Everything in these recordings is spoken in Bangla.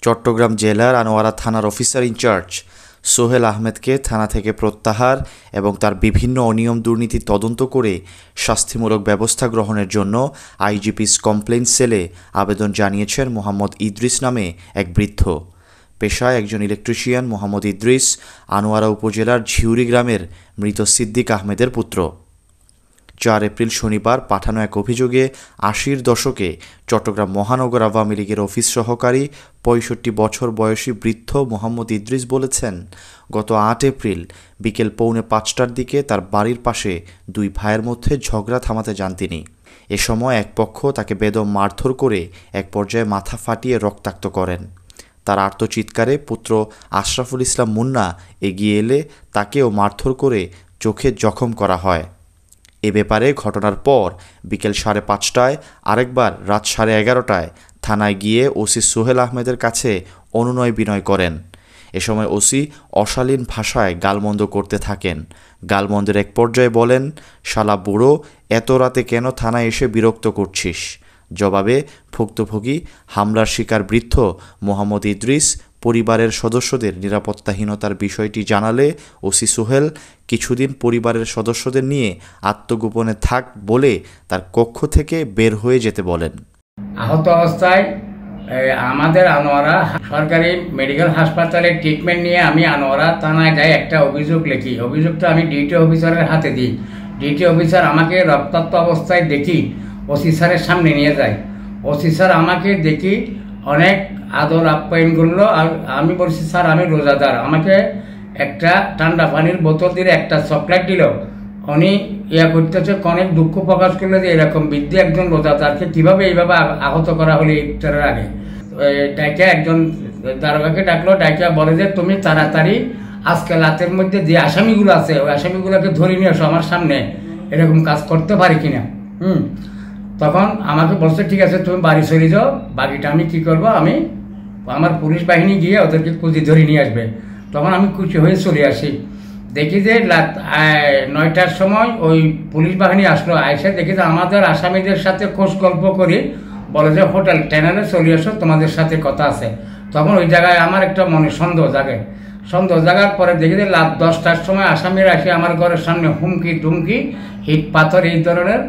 চট্টগ্রাম জেলার আনোয়ারা থানার অফিসার ইনচার্জ সোহেল আহমেদকে থানা থেকে প্রত্যাহার এবং তার বিভিন্ন অনিয়ম দুর্নীতি তদন্ত করে শাস্তিমূলক ব্যবস্থা গ্রহণের জন্য আইজিপিস কমপ্লেইন সেলে আবেদন জানিয়েছেন মোহাম্মদ ইদ্রিস নামে এক বৃদ্ধ। পেশায় একজন ইলেকট্রিশিয়ান মোহাম্মদ ইদ্রিস আনোয়ারা উপজেলার ঝিউরি গ্রামের মৃত সিদ্দিক আহমেদের পুত্র। 4 এপ্রিল শনিবার পাঠানো এক অভিযোগে 80-র দশকে চট্টগ্রাম মহানগর আওয়ামী লীগের অফিস সহকারী 65 বছর বয়সী বৃদ্ধ মোহাম্মদ ইদ্রিস বলেছেন, গত 8 এপ্রিল বিকেল 4:45টার দিকে তার বাড়ির পাশে 2 ভাইয়ের মধ্যে ঝগড়া থামাতে যান তিনি। এ সময় এক পক্ষ তাকে বেদম মারধর করে এক পর্যায়ে মাথা ফাটিয়ে রক্তাক্ত করেন। তার আর্তচিৎকারে পুত্র আশরাফুল ইসলাম মুন্না এগিয়ে এলে তাকেও মারধর করে চোখে জখম করা হয়। এ ব্যাপারে ঘটনার পর বিকেল 5:30টায় আরেকবার রাত 11:30টায় থানায় গিয়ে ওসি সোহেল আহমেদের কাছে অনুনয় বিনয় করেন। এ সময় ওসি অশালীন ভাষায় গালমন্দ করতে থাকেন। গালমন্দের এক পর্যায়ে বলেন, শালা বুড়ো, এত রাতে কেন থানায় এসে বিরক্ত করছিস? জবাবে ভুক্তভোগী হামলার শিকার বৃদ্ধ মোহাম্মদ ইদ্রিস পরিবারের সদস্যদের নিরাপত্তাহীনতার বিষয়টি জানালে ওসি সোহেল কিছুদিন পরিবারের সদস্যদের নিয়ে আত্মগোপনে থাক বলে তার কক্ষ থেকে বের হয়ে যেতে বলেন। আহত অবস্থায় আমাদের আনোয়ারা সরকারি মেডিকেল হাসপাতালে ট্রিটমেন্ট নিয়ে আমি আনোয়ারা থানায় যাই, একটা অভিযোগ লিখি। অভিযোগটা আমি ডিউটি অফিসারের হাতে দিই। ডিউটি অফিসার আমাকে রক্তাক্ত অবস্থায় দেখি ওসি স্যারের সামনে নিয়ে যায়। ওসি স্যার আমাকে দেখি অনেক আদর আপ্যায়ন করলো। আর আমি বলছি, স্যার আমি রোজাদার, আমাকে একটা ঠান্ডা পানির বোতল দিলে একটা চকলেট দিল। উনি করতেছে, অনেক দুঃখ প্রকাশ করলো যে এরকম বৃদ্ধ একজন রোজাদারকে কীভাবে এইভাবে আহত করা হলো ইফতারের আগে। ডাইকা একজন দারোগাকে ডাকলো, ডাইকা বলে যে তুমি তাড়াতাড়ি আজকে রাতের মধ্যে যে আসামিগুলো আছে ওই আসামিগুলোকে ধরে নিয়ে আসো আমার সামনে, এরকম কাজ করতে পারি কিনা। তখন আমাকে বলছে, ঠিক আছে তুমি বাড়ি চলে যাও, বাকিটা আমি কি করব, আমি আমার পুলিশ বাহিনী গিয়ে ওদেরকে খুঁজে ধরে নিয়ে আসবে। তখন আমি খুশি হয়ে চলে আসি। দেখি যে রাত 9টার সময় ওই পুলিশ বাহিনী আসলো। আইসে দেখি যে আমাদের আসামিদের সাথে খোঁজ গল্প করি, বলে যে হোটেল টেনারে চলে আসো, তোমাদের সাথে কথা আছে। তখন ওই জায়গায় আমার একটা মনে সন্দেহ জাগে। সন্দেহ জাগার পরে দেখি যে রাত 10টার সময় আসামিরা এসে আমার ঘরের সামনে হুমকি টুমকি হিট পাথর এই ধরনের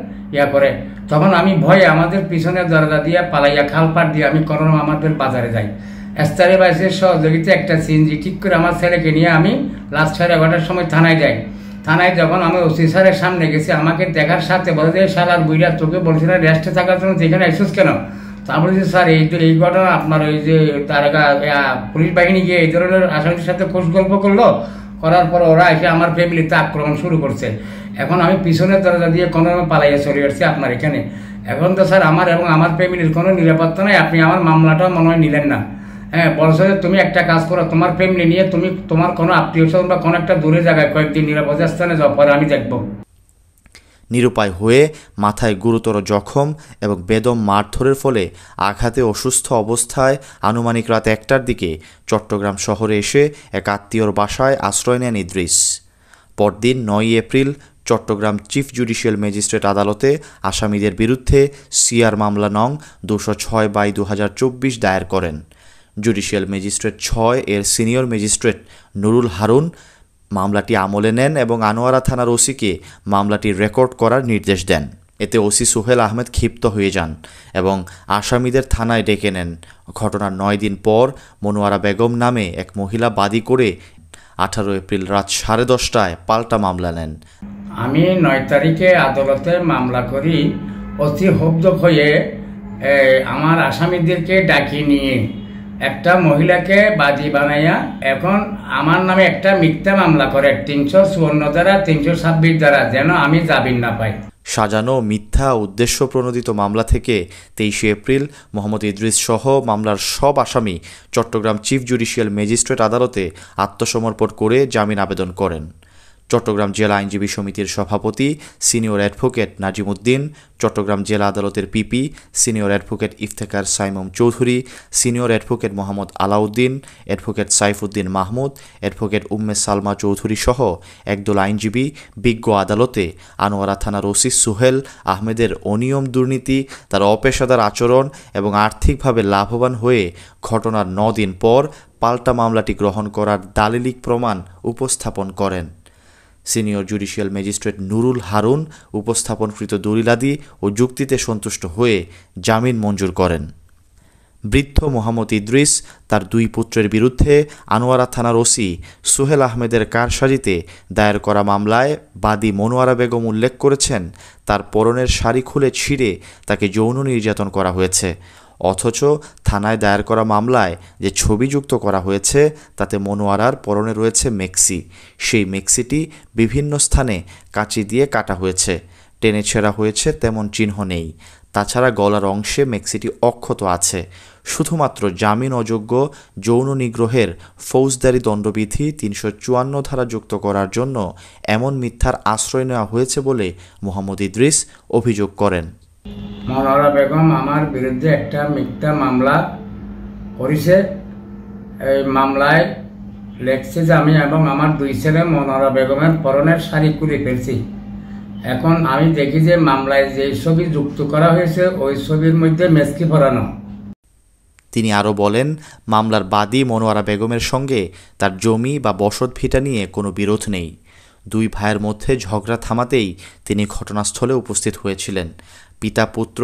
করে। তখন আমি ভয়ে আমাদের পিছনের দরজা দিয়ে পালাইয়া খালপাট দিয়ে আমি করোনা আমাদের বাজারে যাই। এস্তারে বাইসের সহযোগিতা একটা সিএনজি ঠিক করে আমার ছেলেকে নিয়ে আমি রাত 11:30টার সময় থানায় যাই। থানায় যখন আমি ওসি স্যারের সামনে গেছি, আমাকে দেখার সাথে বলে যে শালার বুইরা তোকে বলছিল রেস্টে থাকার জন্য, যেখানে এসেছিস কেন? তা বলেছি, স্যার এই ঘটনা আপনার ওই যে তারকা পুলিশ বাহিনী গিয়ে এই ধরনের আসামির সাথে খোঁজ গল্প করলো, করার পর ওরা এসে আমার ফ্যামিলিতে আক্রমণ শুরু করছে। এখন আমি পিছনের দরজা দিয়ে কোনো পালাইয়া চলে আসছি আপনার এখানে। এখন তো স্যার আমার এবং আমার ফ্যামিলির কোনো নিরাপত্তা নাই, আপনি আমার মামলাটাও মনে হয় নিলেন না। হ্যাঁ, বলছো যে তুমি একটা কাজ করো, তোমার ফ্যামিলি নিয়ে তুমি তোমার কোনো আত্মীয় স্বজন বা কোনো একটা দূরে জায়গায় কয়েকদিন নিরাপদ স্থানে যাও, পরে আমি দেখবো। নিরুপায় হয়ে মাথায় গুরুতর জখম এবং বেদম মারধরের ফলে আঘাতে অসুস্থ অবস্থায় আনুমানিক রাত 1টার দিকে চট্টগ্রাম শহরে এসে এক আত্মীয়র বাসায় আশ্রয় নেন ইদ্রিস। পরদিন 9 April Chattogram chief judicial magistrate আদালতে আসামিদের বিরুদ্ধে সিআর মামলা নং 206/2024 দায়ের করেন। জুডিশিয়াল ম্যাজিস্ট্রেট 6 এর সিনিয়র ম্যাজিস্ট্রেট নুরুল হারুন মামলাটি আমলে নেন এবং আনোয়ারা থানার ওসিকে মামলাটি রেকর্ড করার নির্দেশ দেন। এতে ওসি সোহেল আহমেদ ক্ষিপ্ত হয়ে যান এবং আসামিদের থানায় ডেকে নেন। ঘটনার 9 দিন পর মনোয়ারা বেগম নামে এক মহিলা বাদী করে 18 এপ্রিল রাত 10:30টায় পাল্টা মামলা নেন। আমি 9 তারিখে আদালতে মামলা করি। অতি ক্ষুব্ধ হয়ে আমার আসামিদেরকে ডাকি নিয়ে একটা মহিলাকে বাদী বানাইয়া এখন আমার নামে একটা মিথ্যা মামলা করে 354 ধারা 326 ধারা, যেন আমি জামিন না পাই। সাজানো মিথ্যা উদ্দেশ্য প্রণোদিত মামলা থেকে 23 এপ্রিল মোহাম্মদ ইদ্রিস সহ মামলার সব আসামি চট্টগ্রাম চিফ জুডিশিয়াল ম্যাজিস্ট্রেট আদালতে আত্মসমর্পণ করে জামিন আবেদন করেন। চট্টগ্রাম জেলা আইনজীবী সমিতির সভাপতি সিনিয়র অ্যাডভোকেট নাজিম উদ্দিন, চট্টগ্রাম জেলা আদালতের PP senior advocate Iftekhar Saimum Chowdhury, senior advocate Mohammad Alauddin, advocate Saifuddin Mahmud, advocate Umme Salma Chowdhury সহ একদল আইনজীবী বিজ্ঞ আদালতে আনোয়ারা থানার ওসি সোহেল আহমেদের অনিয়ম দুর্নীতি, তার অপেশাদার আচরণ এবং আর্থিকভাবে লাভবান হয়ে ঘটনার 9 দিন পর পাল্টা মামলাটি গ্রহণ করার দালিলিক প্রমাণ উপস্থাপন করেন। Senior judicial magistrate Nurul Harun উপস্থাপনকৃত দলিলাদি ও যুক্তিতে সন্তুষ্ট হয়ে জামিন মঞ্জুর করেন। বৃদ্ধ মোহাম্মদ ইদ্রিস তার 2 পুত্রের বিরুদ্ধে আনোয়ারা থানার ওসি সোহেল আহমেদের কারসাজিতে দায়ের করা মামলায় বাদী মনোয়ারা বেগম উল্লেখ করেছেন, তার পরনের শাড়ি খুলে ছিঁড়ে তাকে যৌন নির্যাতন করা হয়েছে। অথচ থানায় দায়ের করা মামলায় যে ছবি যুক্ত করা হয়েছে তাতে মনোয়ারার পরনে রয়েছে মেক্সি। সেই মেক্সিটি বিভিন্ন স্থানে কাঁচি দিয়ে কাটা হয়েছে, টেনে ছেঁড়া হয়েছে তেমন চিহ্ন নেই। তাছাড়া গলার অংশে মেক্সিটি অক্ষত আছে। শুধুমাত্র জামিন অযোগ্য যৌন নিগ্রহের ফৌজদারি দণ্ডবিধি 354 ধারা যুক্ত করার জন্য এমন মিথ্যার আশ্রয় নেওয়া হয়েছে বলে মোহাম্মদ ইদ্রিস অভিযোগ করেন। মনোয়ারা বেগম আমার বিরুদ্ধে একটা মিথ্যা মামলা করেছে। এই মামলায় লেখছে যে আমি এবং আমার 2 ছেলে মনোয়ারা বেগমের পরনের শাড়ি খুলে ফেলছি। এখন আমি দেখি যে মামলায় যে ছবি যুক্ত করা হয়েছে ওই ছবির মধ্যে মেসকি পরানো। তিনি আরও বলেন, মামলার বাদী মনোয়ারা বেগমের সঙ্গে তার জমি বা বসত ভিটা নিয়ে কোনো বিরোধ নেই। 2 ভাইয়ের মধ্যে ঝগড়া থামাতেই তিনি ঘটনাস্থলে উপস্থিত হয়েছিলেন। পিতা পুত্র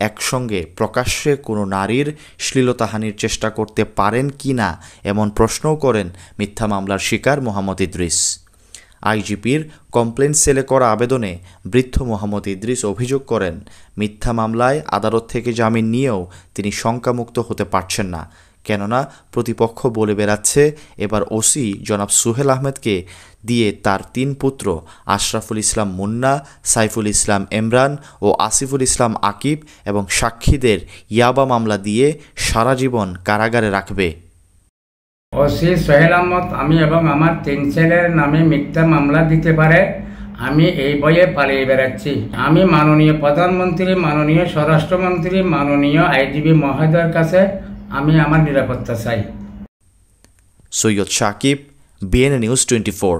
একসঙ্গে প্রকাশ্যে কোনো নারীর শ্লীলতাহানির চেষ্টা করতে পারেন কি না এমন প্রশ্নও করেন মিথ্যা মামলার শিকার মোহাম্মদ ইদ্রিস। আইজিপির কমপ্লেন সেলে করা আবেদনে বৃদ্ধ মোহাম্মদ ইদ্রিস অভিযোগ করেন, মিথ্যা মামলায় আদালত থেকে জামিন নিয়েও তিনি শঙ্কামুক্ত হতে পারছেন না, কেননা প্রতিপক্ষ বলে বেড়াচ্ছে এবার ওসি জনাব সোহেল আহমেদকে দিয়ে তার 3 পুত্র আশরাফুল ইসলাম মুন্না, সাইফুল ইসলাম এমরান ও আসিফুল ইসলাম আকিব এবং সাক্ষীদের ইয়াবা মামলা দিয়ে সারা জীবন কারাগারে রাখবে। ওসি সোহেল আহমদ আমি এবং আমার 3 ছেলের নামে মিথ্যা মামলা দিতে পারে, আমি এই বইয়ে পালিয়ে বেড়াচ্ছি। আমি মাননীয় প্রধানমন্ত্রী, মাননীয় স্বরাষ্ট্রমন্ত্রী, মাননীয় আইজিপি মহোদয়ের কাছে আমি আমার নিরাপত্তা চাই। Syed Sakib, BNA news 24।